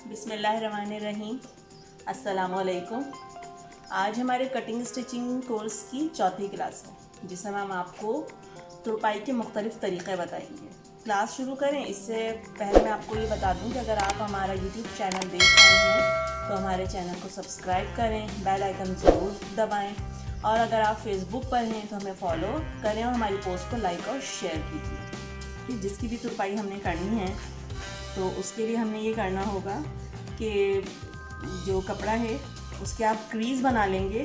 बिस्मिल्लाहिर्रहमानिर्रहीम। अस्सलामुअलैकुम। आज हमारे कटिंग स्टिचिंग कोर्स की चौथी क्लास है, जिसमें हम आपको तुरपाई के मुख्तलिफ़ तरीक़े बताएंगे। क्लास शुरू करें इससे पहले मैं आपको ये बता दूं कि अगर आप हमारा यूट्यूब चैनल देख रहे हैं तो हमारे चैनल को सब्सक्राइब करें, बेल आइकन ज़रूर दबाएं, और अगर आप फेसबुक पर हैं तो हमें फॉलो करें और हमारी पोस्ट को लाइक और शेयर कीजिए। कि जिसकी भी तुरपाई हमने करनी है तो उसके लिए हमने ये करना होगा कि जो कपड़ा है उसके आप क्रीज़ बना लेंगे,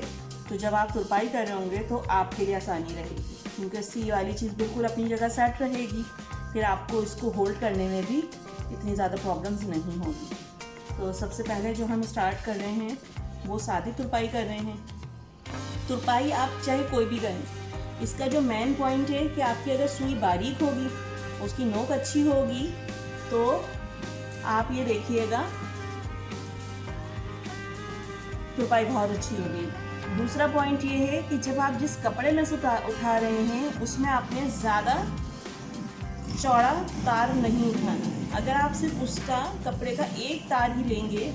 तो जब आप तुरपाई कर रहे होंगे तो आपके लिए आसानी रहेगी, क्योंकि इससे ये वाली चीज़ बिल्कुल अपनी जगह सेट रहेगी। फिर आपको इसको होल्ड करने में भी इतनी ज़्यादा प्रॉब्लम्स नहीं होगी। तो सबसे पहले जो हम स्टार्ट कर रहे हैं वो सादी तुरपाई कर रहे हैं। तुरपाई आप चाहे कोई भी करें, इसका जो मेन पॉइंट है कि आपकी अगर सुई बारीक होगी, उसकी नोक अच्छी होगी, तो आप ये देखिएगा तुरपाई बहुत अच्छी होगी। दूसरा पॉइंट ये है कि जब आप जिस कपड़े में से उठा रहे हैं उसमें आपने ज़्यादा चौड़ा तार नहीं उठाना। अगर आप सिर्फ उसका कपड़े का एक तार ही लेंगे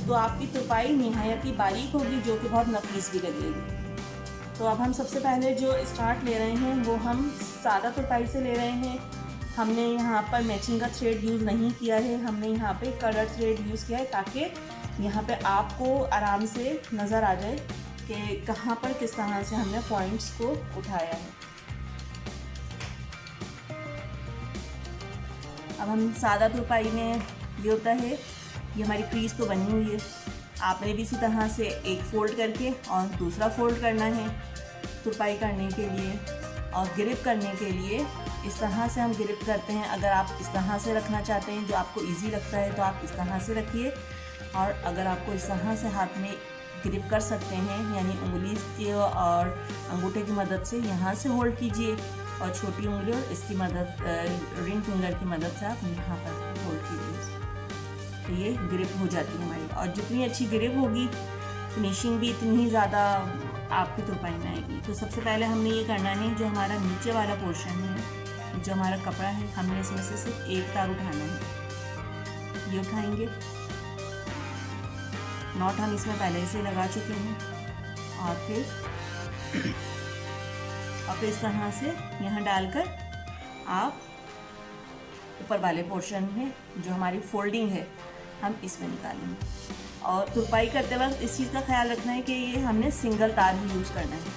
तो आपकी तुरपाई निहायत ही बारीक होगी, जो कि बहुत नफीस भी लगेगी। तो अब हम सबसे पहले जो स्टार्ट ले रहे हैं वो हम सादा तुरपाई से ले रहे हैं। हमने यहाँ पर मैचिंग का थ्रेड यूज़ नहीं किया है, हमने यहाँ पे कलर थ्रेड यूज़ किया है, ताकि यहाँ पे आपको आराम से नज़र आ जाए कि कहाँ पर किस तरह से हमने पॉइंट्स को उठाया है। अब हम सादा तुरपाई में ये होता है, ये हमारी क्रीज़ तो बनी हुई है, आपने भी इसी तरह से एक फ़ोल्ड करके और दूसरा फ़ोल्ड करना है तुरपाई करने के लिए। और ग्रिप करने के लिए इस तरह से हम ग्रिप करते हैं। अगर आप इस तरह से रखना चाहते हैं, जो आपको इजी लगता है, तो आप इस तरह से रखिए, और अगर आपको इस तरह से हाथ में ग्रिप कर सकते हैं, यानी उंगली के और अंगूठे की मदद से यहाँ से होल्ड कीजिए, और छोटी उंगली और इसकी मदद रिंग फिंगर की मदद से आप यहाँ पर होल्ड कीजिए, तो ये ग्रिप हो जाती है हमारी। और जितनी अच्छी ग्रिप होगी, फिनिशिंग भी इतनी ही ज़्यादा आपकी तुरपाई में आएगी। तो सबसे पहले हमने ये करना है, जो हमारा नीचे वाला पोर्शन है, जो हमारा कपड़ा है, हमने इसमें से सिर्फ एक तार उठाना है। ये उठाएंगे, नॉट हम इसमें पहले से लगा चुके हैं, और फिर इस तरह से यहाँ डालकर आप ऊपर वाले पोर्शन में जो हमारी फोल्डिंग है हम इसमें निकालेंगे। और तुरपाई करते वक्त इस चीज़ का ख्याल रखना है कि ये हमने सिंगल तार ही यूज़ करना है,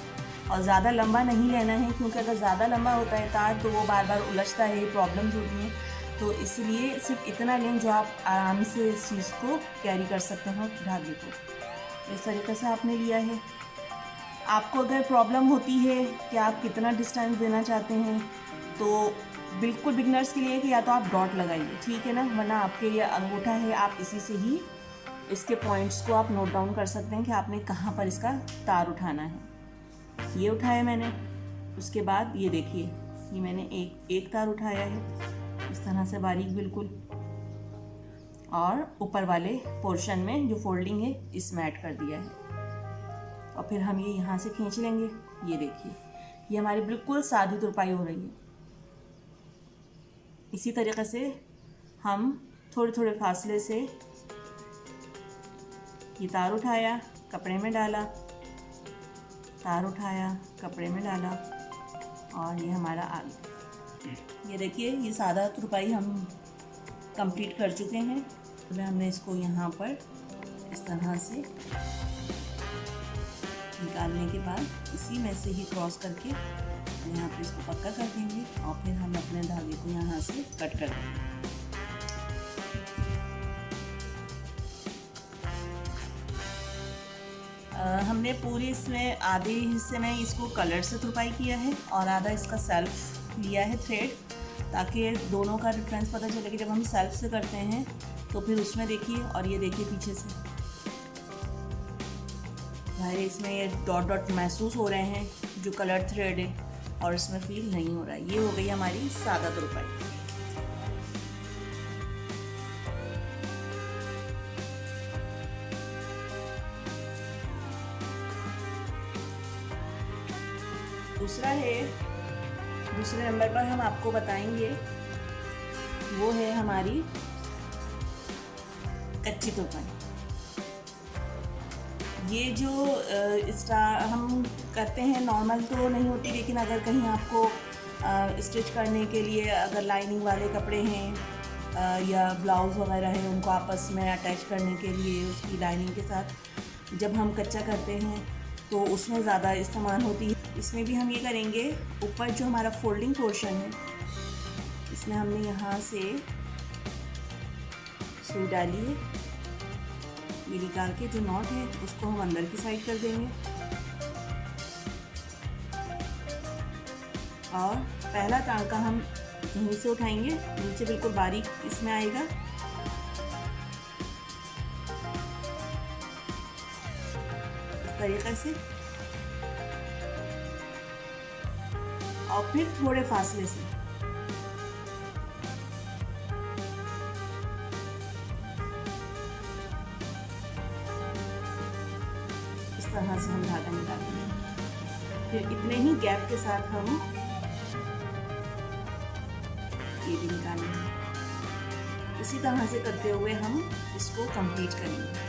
और ज़्यादा लंबा नहीं लेना है, क्योंकि अगर ज़्यादा लंबा होता है तार तो वो बार बार उलझता है, प्रॉब्लम्स होती हैं। तो इसलिए सिर्फ इतना लें जो आप आराम से इस चीज़ को कैरी कर सकते हो धागे को। इस तरीके से आपने लिया है। आपको अगर प्रॉब्लम होती है कि आप कितना डिस्टेंस देना चाहते हैं, तो बिल्कुल बिगनर्स के लिए कि या तो आप डॉट लगाइए, ठीक है ना, वरना आपके ये अंगूठा है, आप इसी से ही इसके पॉइंट्स को आप नोट डाउन कर सकते हैं कि आपने कहाँ पर इसका तार उठाना है। ये उठाया मैंने, उसके बाद ये देखिए, ये मैंने एक तार उठाया है इस तरह से बारीक बिल्कुल, और ऊपर वाले पोर्शन में जो फोल्डिंग है इसमें ऐड कर दिया है, और फिर हम ये यहाँ से खींच लेंगे। ये देखिए, ये हमारी बिल्कुल सादी तुरपाई हो रही है। इसी तरीके से हम थोड़े थोड़े फासले से ये तार उठाया, कपड़े में डाला, तार उठाया, कपड़े में डाला, और ये हमारा आ गया। ये देखिए, ये सादा तुरपाई हम कंप्लीट कर चुके हैं। तो हमने इसको यहाँ पर इस तरह से निकालने के बाद इसी में से ही क्रॉस करके यहाँ पर इसको पक्का कर देंगे, और फिर हम अपने धागे को यहाँ से कट कर देंगे। हमने पूरी इसमें आधे हिस्से में इसको कलर से तुरपाई किया है, और आधा इसका सेल्फ लिया है थ्रेड, ताकि दोनों का डिफरेंस पता चले कि जब हम सेल्फ से करते हैं तो फिर उसमें देखिए, और ये देखिए पीछे से भाई इसमें ये डॉट डॉट महसूस हो रहे हैं जो कलर थ्रेड है, और इसमें फील नहीं हो रहा है। ये हो गई हमारी सादा तुरपाई। दूसरे नंबर पर हम आपको बताएंगे वो है हमारी कच्ची तुरपाई। ये जो हम करते हैं नॉर्मल तो नहीं होती, लेकिन अगर कहीं आपको स्टिच करने के लिए अगर लाइनिंग वाले कपड़े हैं या ब्लाउज़ वगैरह हैं, उनको आपस में अटैच करने के लिए उसकी लाइनिंग के साथ जब हम कच्चा करते हैं तो उसमें ज़्यादा इस्तेमाल होती है। इसमें भी हम ये करेंगे, ऊपर जो हमारा फोल्डिंग पोर्शन है इसमें हमने यहाँ से सुई डाली है, ये निकाल के जो नॉट है उसको हम अंदर की साइड कर देंगे और पहला टांका हम यहीं से उठाएंगे, नीचे बिल्कुल बारीक इसमें आएगा। इस तरीके से और फिर थोड़े फासले से इस तरह से हम धागा निकालेंगे। फिर इतने ही गैप के साथ हम ये भी निकालेंगे। इसी तरह से करते हुए हम इसको कंप्लीट करेंगे।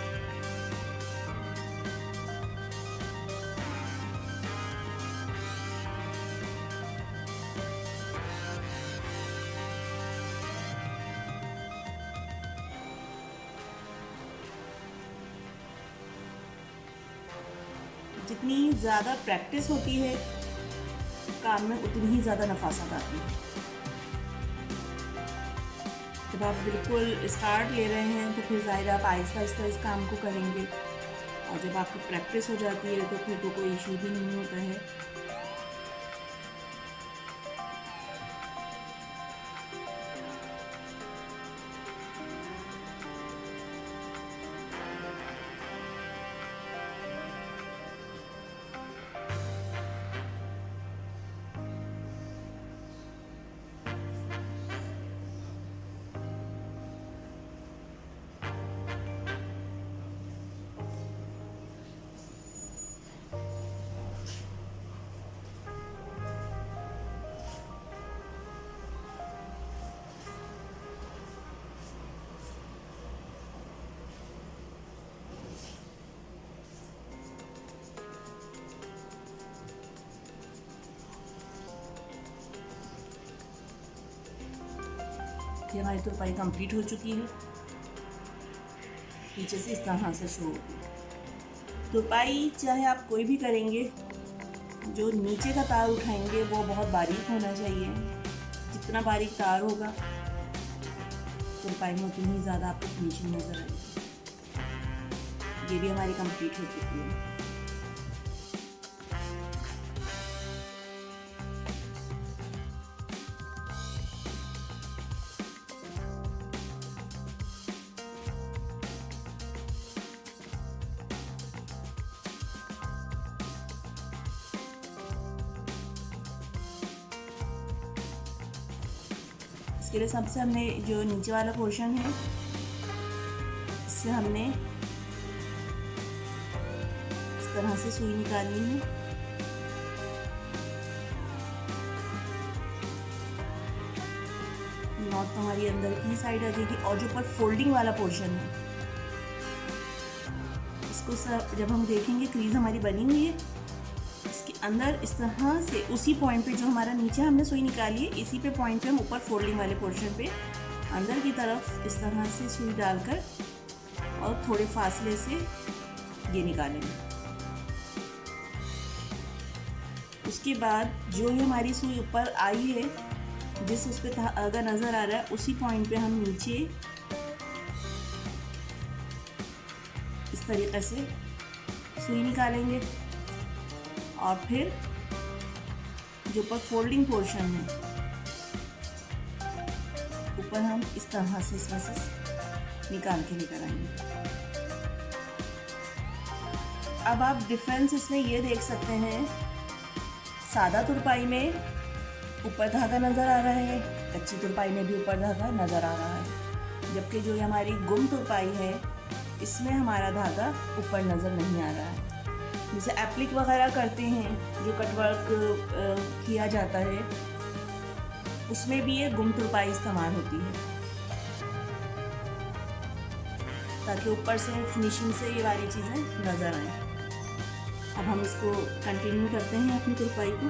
जितनी ज़्यादा प्रैक्टिस होती है काम में उतनी ही ज़्यादा नफासत आती है। जब आप बिल्कुल स्टार्ट ले रहे हैं तो फिर ज़ाहिर आप आहिस्ता आहिस्ता इस काम को करेंगे और जब आपको प्रैक्टिस हो जाती है तो फिर तो कोई इशू भी नहीं होता है। ये हमारी तुरपाई कंप्लीट हो चुकी है। पीछे से इस तरह से शो होगी तुरपाई। चाहे आप कोई भी करेंगे, जो नीचे का तार उठाएंगे वो बहुत बारीक होना चाहिए। जितना बारीक तार होगा तुरपाई में उतनी ही ज़्यादा आपको फिनिशिंग नज़र आएगी। ये भी हमारी कंप्लीट हो चुकी है। इसके लिए सबसे हमने जो नीचे वाला पोर्शन है इससे हमने इस तरह से सुई निकालनी है। नॉट तो हमारी अंदर की साइड आ जाएगी और जो ऊपर फोल्डिंग वाला पोर्शन है इसको सब जब हम देखेंगे क्रीज हमारी बनी हुई है, इसके अंदर इस तरह से उसी पॉइंट पे जो हमारा नीचे हमने सुई निकाली है इसी पे पॉइंट पे हम ऊपर फोल्डिंग वाले पोर्शन पे अंदर की तरफ इस तरह से सुई डालकर और थोड़े फासले से ये निकालेंगे। उसके बाद जो ये हमारी सुई ऊपर आई है, जिस उस पर धागा नज़र आ रहा है उसी पॉइंट पे हम नीचे इस तरीके से सुई निकालेंगे और फिर जो ऊपर फोल्डिंग पोर्शन है ऊपर हम इस तरह से इसमें से निकाल के लेकर आएंगे। अब आप डिफरेंस इसमें ये देख सकते हैं, सादा तुरपाई में ऊपर धागा नज़र आ रहा है, कच्ची तुरपाई में भी ऊपर धागा नज़र आ रहा है, जबकि जो हमारी गुम तुरपाई है इसमें हमारा धागा ऊपर नज़र नहीं आ रहा है। जैसे एप्लिक वगैरह करते हैं, जो कटवर्क किया जाता है, उसमें भी ये गुम तुरपाई इस्तेमाल होती है ताकि ऊपर से फिनिशिंग से ये वाली चीज़ें नज़र आएँ। अब हम इसको कंटिन्यू करते हैं अपनी तुरपाई को।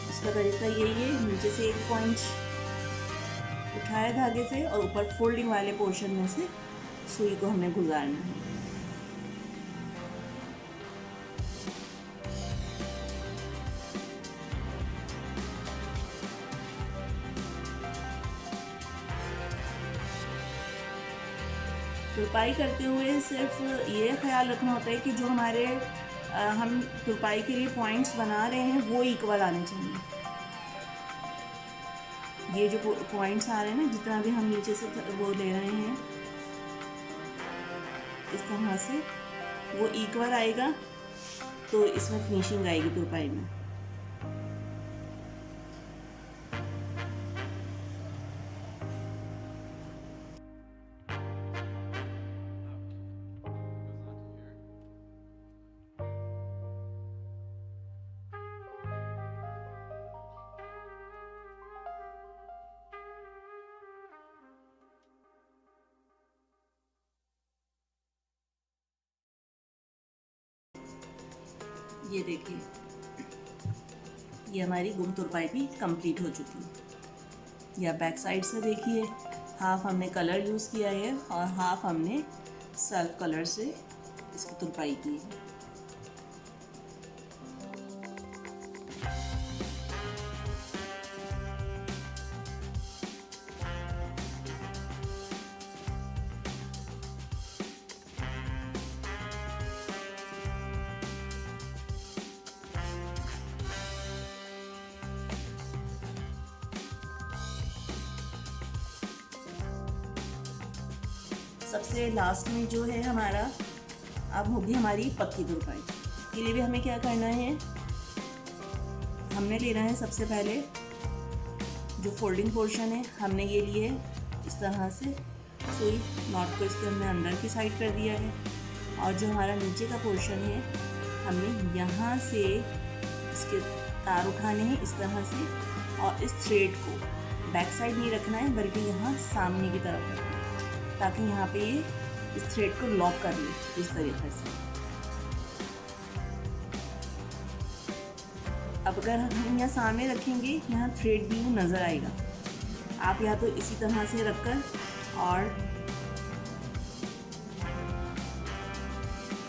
इसका तरीका यही है, नीचे से एक पॉइंट उठाया धागे से और ऊपर फोल्डिंग वाले पोर्शन में से सुई को हमें गुजारना है। तुरपाई करते हुए सिर्फ ये ख्याल रखना होता है कि जो हमारे हम तुरपाई के लिए पॉइंट्स बना रहे हैं वो इक्वल आने चाहिए। ये जो पॉइंट्स आ रहे हैं ना, जितना भी हम नीचे से वो ले रहे हैं इस तरह से, वो इक्वल आएगा तो इसमें फिनिशिंग आएगी तुरपाई में। ये देखिए, ये हमारी गुम तुरपाई भी कंप्लीट हो चुकी है। या बैक साइड से देखिए, हाफ हमने कलर यूज़ किया है और हाफ हमने सेल्फ कलर से इसकी तुरपाई की है। सबसे लास्ट में जो है हमारा, अब होगी हमारी पक्की तुरपाई। के लिए भी हमें क्या करना है, हमने लेना है सबसे पहले जो फोल्डिंग पोर्शन है, हमने ये लिए इस तरह से सुई, नॉट को इसके हमने अंदर की साइड कर दिया है। और जो हमारा नीचे का पोर्शन है, हमने यहाँ से इसके तार उठाने हैं इस तरह से, और इस थ्रेड को बैक साइड नहीं रखना है बल्कि यहाँ सामने की तरफ रखना है, ताकि यहाँ पे ये इस थ्रेड को लॉक कर ले इस तरीके से। अब अगर हम यहाँ सामने रखेंगे, यहाँ थ्रेड भी नज़र आएगा। आप या तो इसी तरह से रखकर और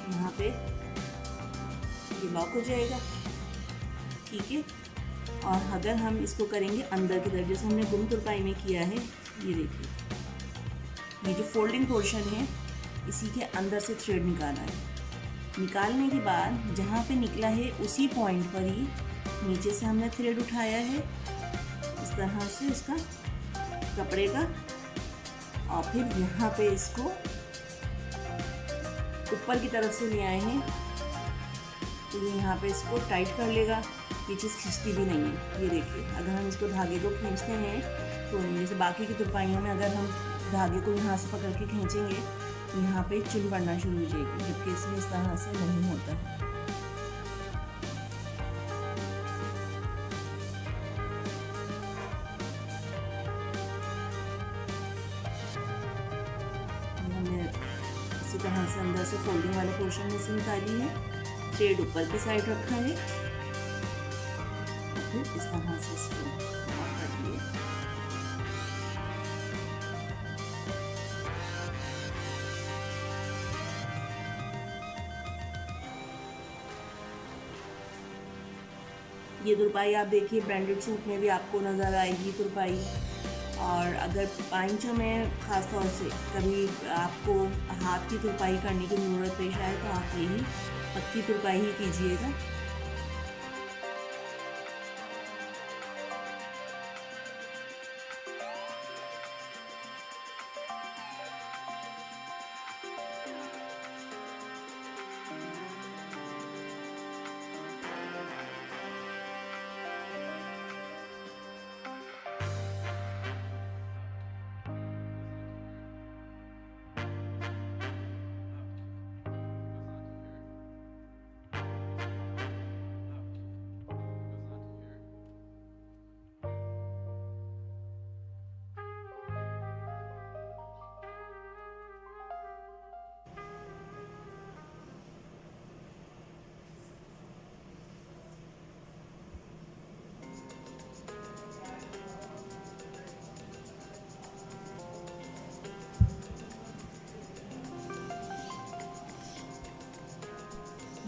यहाँ पे ये लॉक हो जाएगा, ठीक है। और अगर हम इसको करेंगे अंदर की तरफ, जैसे हमने गुम तुरपाई में किया है, ये देखिए, ये जो फोल्डिंग पोर्शन है इसी के अंदर से थ्रेड निकाला है। निकालने के बाद जहाँ पे निकला है उसी पॉइंट पर ही नीचे से हमने थ्रेड उठाया है इस तरह से उसका कपड़े का, और फिर यहाँ पे इसको ऊपर की तरफ से ले आए हैं, तो ये यहाँ पे इसको टाइट कर लेगा। ये चीज़ खींचती भी नहीं है। ये देखिए, अगर हम इसको धागे को खींचते हैं तो नहीं, जैसे बाकी की तुरपाइयों में अगर हम धागे को यहाँ से पकड़ के खींचेंगे तो यहाँ पे चुन पड़ना शुरू हो जाएगी, जबकि इसमें इस तरह से नहीं होता। हमने इसी तरह से अंदर से फोल्डिंग वाले पोर्शन में से निकाली है, थ्रेड ऊपर की साइड रखा है, फिर इस तरह से इसको लॉक कर दिए। ये तुरपाई आप देखिए, ब्रांडेड सूट में भी आपको नज़र आएगी तुरपाई। और अगर पाइंचों में ख़ास तौर से कभी आपको हाथ की तुरपाई करने की ज़रूरत पेश आए तो आप यही पक्की तुरपाई ही कीजिएगा।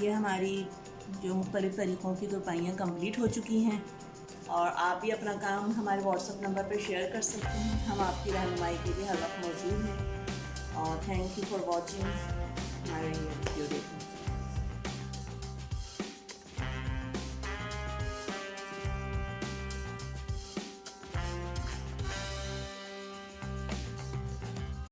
ये हमारी जो मुख्तलिफ़ तरीक़ों की तुरपाइयाँ कंप्लीट हो चुकी हैं और आप भी अपना काम हमारे व्हाट्सएप नंबर पर शेयर कर सकते हैं। हम आपकी रहनुमाई के लिए हर वक्त मौजूद हैं और थैंक यू फॉर वॉचिंग हमारे वीडियो देखने।